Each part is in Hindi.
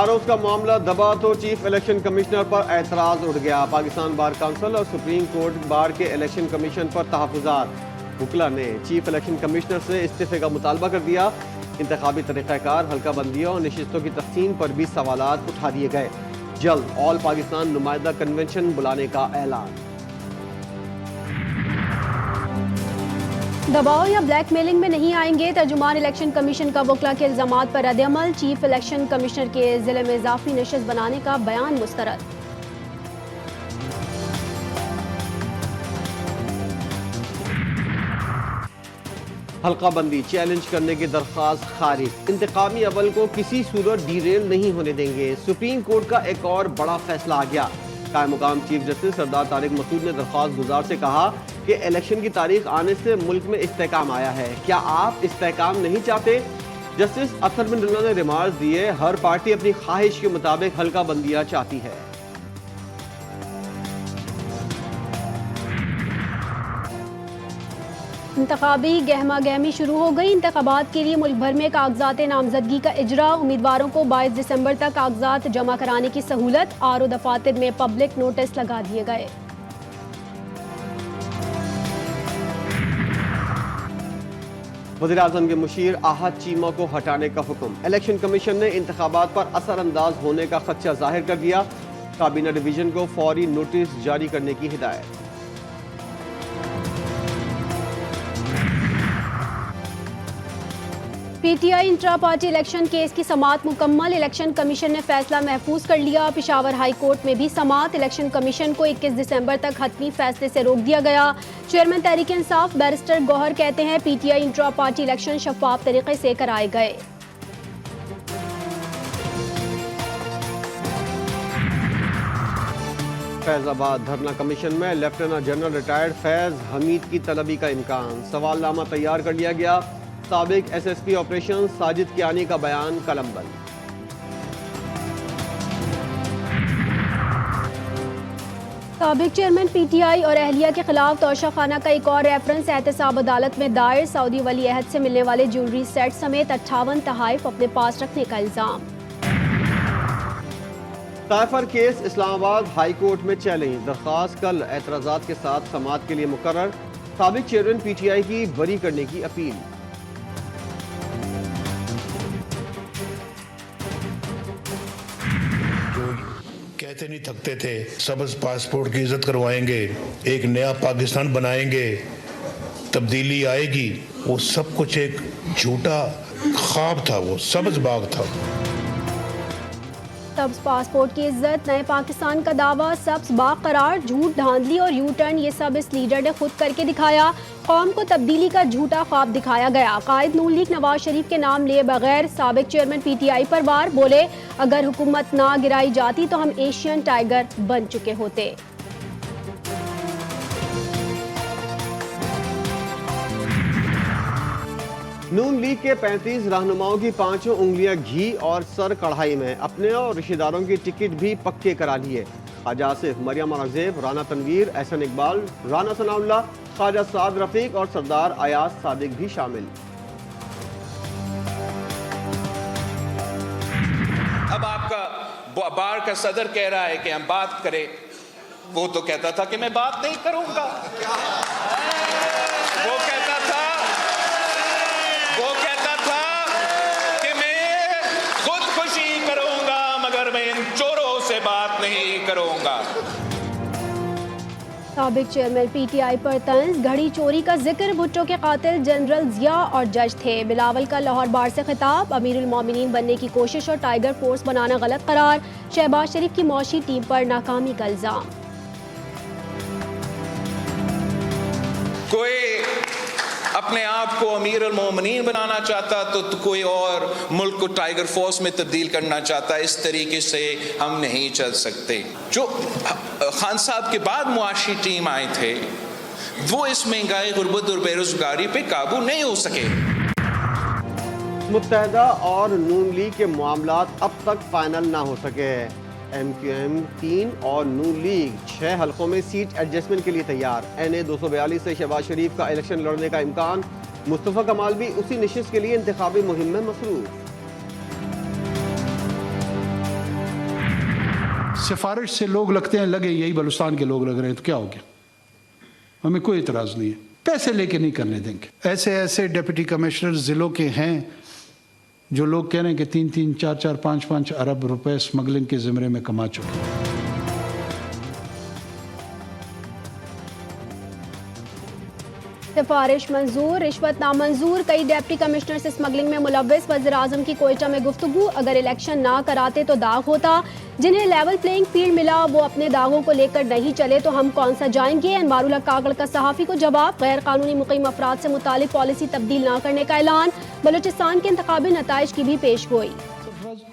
तारुफ का मामला दबा तो चीफ इलेक्शन कमिश्नर पर एतराज उठ गया। पाकिस्तान बार काउंसिल और सुप्रीम कोर्ट बार के इलेक्शन कमीशन पर तहफ़्फ़ुज़ात। वकला ने चीफ इलेक्शन कमिश्नर से इस्तीफे का मुतालबा कर दिया। इंतखाबी तरीक़ाकार, हल्का बंदियों और नशिस्तों की तक़सीम पर भी सवालात उठा दिए गए। जल्द ऑल पाकिस्तान नुमाइंदा कन्वेंशन बुलाने का ऐलान। दबाव या ब्लैकमेलिंग में नहीं आएंगे। तर्जुमान इलेक्शन कमीशन का वकला के इल्जामात पर रद्द-ए-अमल। चीफ इलेक्शन कमिश्नर के जिले में इजाफी नशिस्त बनाने का बयान मुस्तरद। हल्का बंदी चैलेंज करने की दरख्वास्त खारिज। इंतकामी अमल को किसी सूरत डीरेल नहीं होने देंगे। सुप्रीम कोर्ट का एक और बड़ा फैसला आ गया। कायम मुकाम चीफ जस्टिस सरदार तारिक मसूद ने दरख्वास्त गुजार से कहा कि इलेक्शन की तारीख आने से मुल्क में इस्तेहकाम आया है। क्या आप इस्तेहकाम नहीं चाहते? जस्टिस अतर बिन दुल्ला ने रिमार्क्स दिए, हर पार्टी अपनी ख्वाहिश के मुताबिक हल्का बंदियां चाहती है। इंतखाबी गहमा गहमी शुरू हो गई। इंतखाबात के लिए मुल्क भर में कागजात नामजदगी का इजरा। उम्मीदवारों को 22 दिसंबर तक कागजात जमा कराने की सहूलत। आर ओ दफातर में पब्लिक नोटिस लगा दिए गए। वज़ीर-ए-आज़म के मुशीर आहद चीमा को हटाने का हुक्म। इलेक्शन कमीशन ने इंतखाबात पर असरअंदाज होने का खदशा जाहिर कर दिया। काबीना डिवीजन को फौरी नोटिस जारी करने की हिदायत। PTI intra party election case की समाअत मुकम्मल। इलेक्शन कमीशन ने फैसला महफूज कर लिया। पेशावर हाई कोर्ट में भी समाअत। इलेक्शन कमीशन को 21 दिसंबर तक हतमी फैसले से रोक दिया गया। चेयरमैन तहरीक इंसाफ बैरिस्टर गौहर कहते हैं पीटीआई इंट्रा पार्टी इलेक्शन शफाफ तरीके से कराए गए। फैजाबाद धरना कमीशन में lieutenant general retired Faiz Hamid की तलबी का इम्कान। सवालनामा तैयार कर लिया गया। साबिक एसएसपी ऑपरेशन साजिद कियानी का बयान कलमबंद। साबिक चेयरमैन पीटीआई और अहलिया के खिलाफ तोशाखाना का एक और रेफरेंस एहतसाब अदालत में दायर। सऊदी वली अहद से मिलने वाले ज्वेलरी सेट समेत 58 तहाइफ अपने पास रखने का इल्जाम। ताइफर केस इस्लामाबाद हाई कोर्ट में चैलेंज। दरख्वास्त कल एतराजात के साथ समाअत के लिए मुकर्रर। साबिक चेयरमैन पीटीआई की बरी करने की अपील। कहते नहीं थकते थे, सबज पासपोर्ट की इज्जत करवाएंगे, एक नया पाकिस्तान बनाएंगे, तब्दीली आएगी। वो सब कुछ एक झूठा ख्वाब था, वो सब्ज बाग था। सब्ज पासपोर्ट की इज्जत, नए पाकिस्तान का दावा, सब्ज बाग करार, झूठ, धांधली और यू टर्न, ये सब इस लीडर ने खुद करके दिखाया। कौम को तब्दीली का झूठा ख्वाब दिखाया गया। कायद नून लीग नवाज शरीफ के नाम लिए बगैर साबिक चेयरमैन पीटीआई पर वार। बोले अगर हुकूमत ना गिराई जाती तो हम एशियन टाइगर बन चुके होते। नून लीग के 35 रहनुमाओं की 5 उंगलियां घी और सर कढ़ाई में। अपने और रिश्तेदारों की टिकट भी पक्के करा लिए। ख्वाजा आसिफ, मरियम औरंगजेब, राना तनवीर, एहसन इकबाल, राना सनाउल्लाह, ख्वाजा साद रफीक और सरदार अयाज सादिक भी शामिल। अब आपका बार का सदर कह रहा है कि हम बात करें। वो तो कहता था कि मैं बात नहीं करूंगा। वो कहता था कि मैं खुदकुशी करूंगा, मगर मैं इन चोरों से बात नहीं करूंगा। साबिक चेयरमैन पीटीआई पर तंज। घड़ी चोरी का जिक्र। भुट्टो के कातिल जनरल जिया और जज थे। बिलावल का लाहौर बार से खिताब। अमीरुल मोमिनीन बनने की कोशिश और टाइगर फोर्स बनाना गलत करार। शहबाज शरीफ की मौशी टीम पर नाकामी का इल्जाम। कोई अपने आप को अमीर अल मोमिनीन बनाना चाहता तो कोई और मुल्क को टाइगर फोर्स में तब्दील करना चाहता। इस तरीके से हम नहीं चल सकते। जो खान साहब के बाद मुआशी टीम आए थे वो इस महंगाई, गुर्बत और बेरोजगारी पे काबू नहीं हो सके। मुत्तहदा और नून लीग के मामलात अब तक फाइनल ना हो सके। MQM 3 और नून लीग 6 हलकों में सीट एडजस्टमेंट के लिए तैयार। NA 242 से शहबाज शरीफ का इलेक्शन लड़ने का इम्कान। मुस्तफ़ा कमाल भी उसी नशिस्त के लिए इंतखाबी मुहिम में मसरूफ। सिफारिश से लोग लगते हैं, लगे यही बलूचिस्तान के लोग लग रहे हैं तो क्या हो गया, हमें कोई इतराज़ नहीं है, पैसे लेके नहीं करने देंगे। ऐसे ऐसे डिप्टी कमिश्नर ज़िलों के हैं जो लोग कह रहे हैं कि 3-3, 4-4, 5-5 अरब रुपए स्मगलिंग के ज़िम्मे में कमा चुके हैं। सिफारिश मंजूर, रिश्वत नामंजूर, कई डिप्टी कमिश्नर से स्मगलिंग में मुलव्वस। वज़ीर-ए-आज़म की कोयटा में गुफ्तगू, अगर इलेक्शन ना कराते तो दाग होता, जिन्हें लेवल प्लेइंग फील्ड मिला वो अपने दागों को लेकर नहीं चले तो हम कौन सा जाएंगे। अनवारुल्लाह कागड़ का सहाफ़ी को जवाब, गैर कानूनी मुक़ीम अफराद से मुतालिक पॉलिसी तब्दील ना करने का ऐलान। बलूचिस्तान के इंतखाबी नताइज की भी पेश गोई।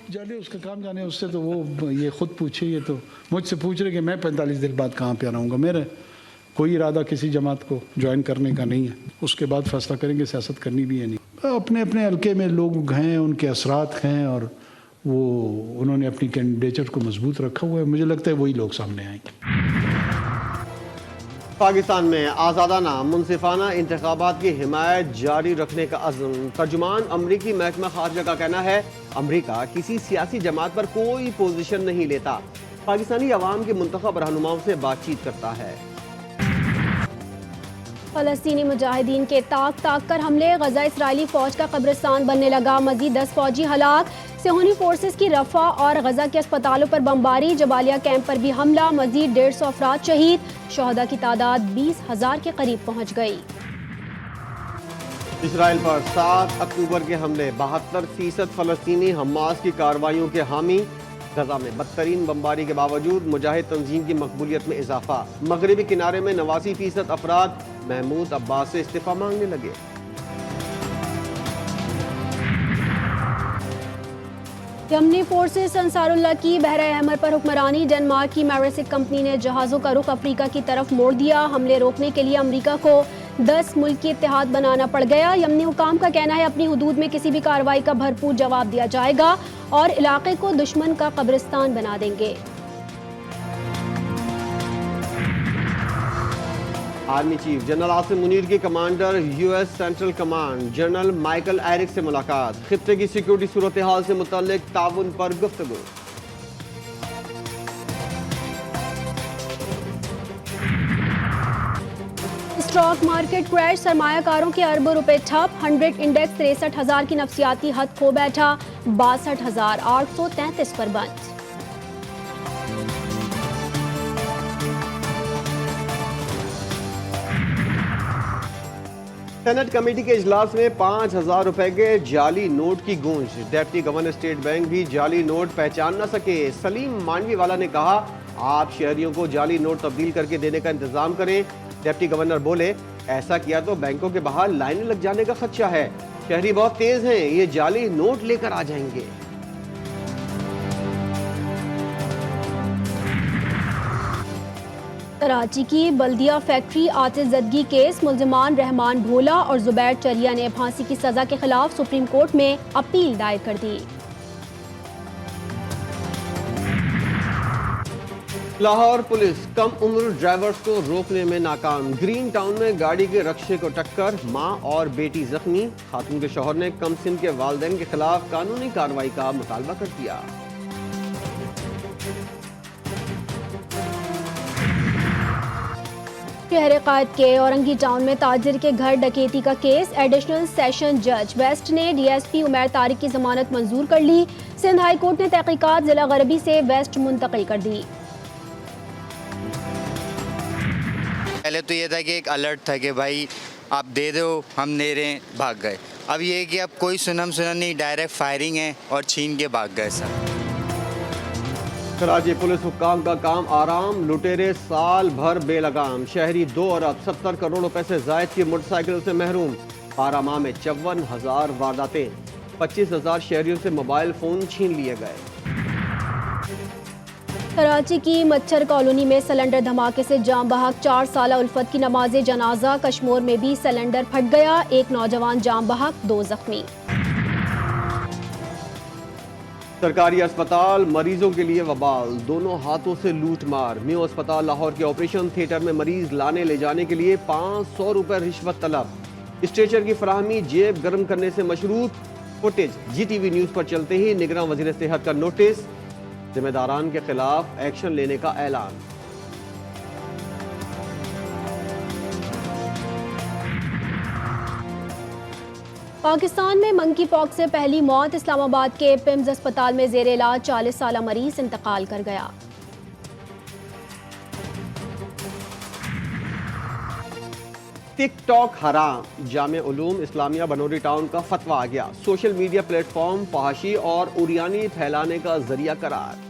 जाने उसका काम जाने, उससे तो वो ये खुद पूछे, ये तो मुझसे पूछ रहे कि मैं 45 दिन बाद कहाँ पे आऊँगा। मेरा कोई इरादा किसी जमात को ज्वाइन करने का नहीं है, उसके बाद फैसला करेंगे, सियासत करनी भी है नहीं। अपने अपने हल्के में लोग हैं, उनके असरात हैं और वो उन्होंने अपनी कैंडिडेचर को मजबूत रखा हुआ है। मुझे लगता है वही लोग सामने आएंगे। पाकिस्तान में आज़ादाना मुनसिफाना इंतखाबात की हिमायत जारी रखने का अज़्म। तर्जुमान अमरीकी महकमा खारजा का कहना है अमरीका किसी सियासी जमात पर कोई पोजीशन नहीं लेता, पाकिस्तानी अवाम के मुंतखब रहनुमाओं से बातचीत करता है। फ़लस्तीनी मुजाहिदीन के ताक कर हमले, गजा इसराइली फ़ौज का कब्रिस्तान बनने लगा। मज़ीद 10 फ़ौजी हलाक, सेहूनी फोर्सेस की रफ़ा और गजा के अस्पतालों पर बमबारी, जबालिया कैंप पर भी हमला। मज़ीद 150 अफराद शहीद, शहदा की तादाद 20,000 के करीब पहुँच गई। इसराइल पर 7 अक्टूबर के हमले, 72% फ़लस्तीनी हमास की कार्रवाइयों के हामी। गजा में बदतरीन बमबारी के बावजूद मुजाहिद तंजीम की मकबूलियत में इजाफा। मगरबी किनारे में 89% अफराद महमूद अब्बास से इस्तीफा मांगने लगे। यमनी फोर्सेस अंसारुल्लाह की बहरा अहमर पर हुक्मरानी। डेनमार्क की मैरिसिक कंपनी ने जहाज़ों का रुख अफ्रीका की तरफ मोड़ दिया। हमले रोकने के लिए अमरीका को 10 मुल्क की इत्तेहाद बनाना पड़ गया। यमनी हुकाम का कहना है अपनी हुदूद में किसी भी कार्रवाई का भरपूर जवाब दिया जाएगा और इलाके को दुश्मन का कब्रिस्तान बना देंगे। Army chief general Asim Munir की commander US central command general Michael Eric से मुलाकात। खित्ते की सिक्योरिटी सूरत हाल से मुतल्लिक ताउन पर गुफ्तगू। स्टॉक मार्केट क्रैश, सरमायाकारों के अरबों रुपए ठप। 100 इंडेक्स 63,000 की नफसियाती हद खो बैठा, 62,833 पर बंद। सेनेट कमेटी के इजलास में 5,000 रुपए के जाली नोट की गूंज। डिप्टी गवर्नर स्टेट बैंक भी जाली नोट पहचान न सके। सलीम मांडवी वाला ने कहा आप शहरियों को जाली नोट तब्दील करके देने का इंतजाम करें। डिप्टी गवर्नर बोले ऐसा किया तो बैंकों के बाहर लाइनें लग जाने का खदशा है। शहरी बहुत तेज हैं, ये जाली नोट लेकर आ जाएंगे। कराची की बल्दिया फैक्ट्री आतिशज़दगी केस, मुल्जिमान रहमान भोला और जुबैर चरिया ने फांसी की सजा के खिलाफ सुप्रीम कोर्ट में अपील दायर कर दी। लाहौर पुलिस कम उम्र ड्राइवर्स को रोकने में नाकाम। ग्रीन टाउन में गाड़ी के रक्शे को टक्कर, मां और बेटी जख्मी। खातून के शौहर ने कम सिन के वालिदैन के खिलाफ कानूनी कार्रवाई का मुतालबा कर दिया। शहर कायद के औरंगी टाउन में ताजिर के घर डकैती का केस। एडिशनल सेशन जज वेस्ट ने डीएसपी उमैर तारिक की जमानत मंजूर कर ली। सिंध हाई कोर्ट ने तहकीकात जिला गरबी से वेस्ट मुंतकिल कर दी। पहले तो ये था कि एक अलर्ट था कि भाई आप दे दो, हम दे रहे हैं, भाग गए। अब ये है कि अब कोई सुनम नहीं, डायरेक्ट फायरिंग है और छीन के भाग गए सब। कराची पुलिस हुक्काम का काम आराम, लुटेरे साल भर बेलगाम। शहरी 2 अरब 70 करोड़ रुपए से जायद की मोटरसाइकिल से महरूम। 12 माह में 54,000 वारदातें, 25,000 शहरियों से मोबाइल फोन छीन लिए गए। कराची की मच्छर कॉलोनी में सिलेंडर धमाके से जाम बहक, 4 साला उल्फत की नमाज़े जनाजा। कश्मीर में भी सिलेंडर फट गया, 1 नौजवान जाम बहक, 2 जख्मी। सरकारी अस्पताल मरीजों के लिए वबाल, दोनों हाथों से लूट मार। म्यू अस्पताल लाहौर के ऑपरेशन थिएटर में मरीज लाने ले जाने के लिए 500 रुपए रिश्वत तलब। स्ट्रेचर की फराहमी जेब गर्म करने से मशरूत। फुटेज जीटीवी न्यूज पर चलते ही निगरान वजीर सेहत का नोटिस। जिम्मेदारान के खिलाफ एक्शन लेने का ऐलान। पाकिस्तान में मंकी पॉक्स से पहली मौत। इस्लामाबाद के पिम्स अस्पताल में जेर इलाज 40 साला मरीज इंतकाल कर गया। टिकटॉक हराम। जामिया उलूम इस्लामिया बनोरी टाउन का फतवा आ गया। सोशल मीडिया प्लेटफॉर्म फहाशी और उरियानी फैलाने का जरिया करार।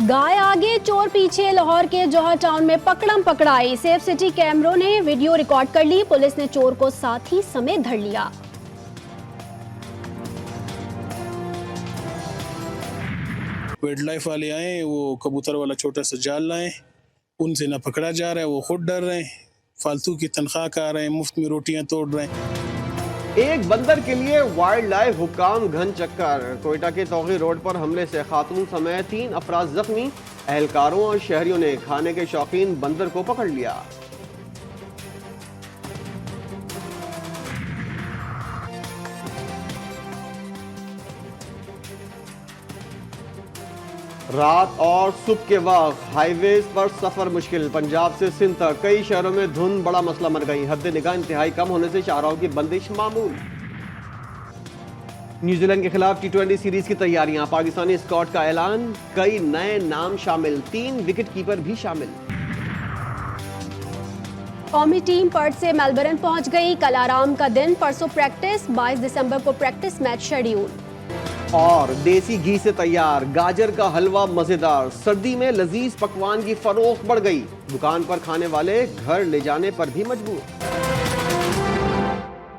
गाय आगे चोर पीछे। लाहौर के जौहर टाउन में पकड़म पकड़ाई। सेफ सिटी कैमरों ने वीडियो रिकॉर्ड कर ली। पुलिस ने चोर को साथी समेत धर लिया। वाइल्ड लाइफ वाले आए, वो कबूतर वाला छोटा सा जाल लाए, उनसे ना पकड़ा जा रहा है, वो खुद डर रहे हैं, फालतू की तनख्वाह खा रहे हैं, मुफ्त में रोटियां तोड़ रहे हैं। एक बंदर के लिए वाइल्ड लाइफ हुक्काम घन चक्कर। कोयटा के तौगी रोड पर हमले से खातून समेत 3 अफराद जख्मी। एहलकारों और शहरियों ने खाने के शौकीन बंदर को पकड़ लिया। रात और सुबह के वक्त हाईवेज पर सफर मुश्किल। पंजाब से सिंध तक कई शहरों में धुंध बड़ा मसला बन गई। हद निगाह इंतहाई कम होने से शाहराहों की बंदिश मामूल। न्यूजीलैंड के खिलाफ T20 सीरीज की तैयारियां। पाकिस्तानी स्क्वाड का ऐलान। कई नए नाम शामिल, 3 विकेट कीपर भी शामिल। कौमी टीम पर्थ से मेलबर्न पहुंच गई। कल आराम का दिन, परसों प्रैक्टिस। 22 दिसंबर को प्रैक्टिस मैच शेड्यूल। और देसी घी से तैयार गाजर का हलवा मजेदार। सर्दी में लजीज पकवान की फरोख्त बढ़ गई। दुकान पर खाने वाले घर ले जाने पर भी मजबूर।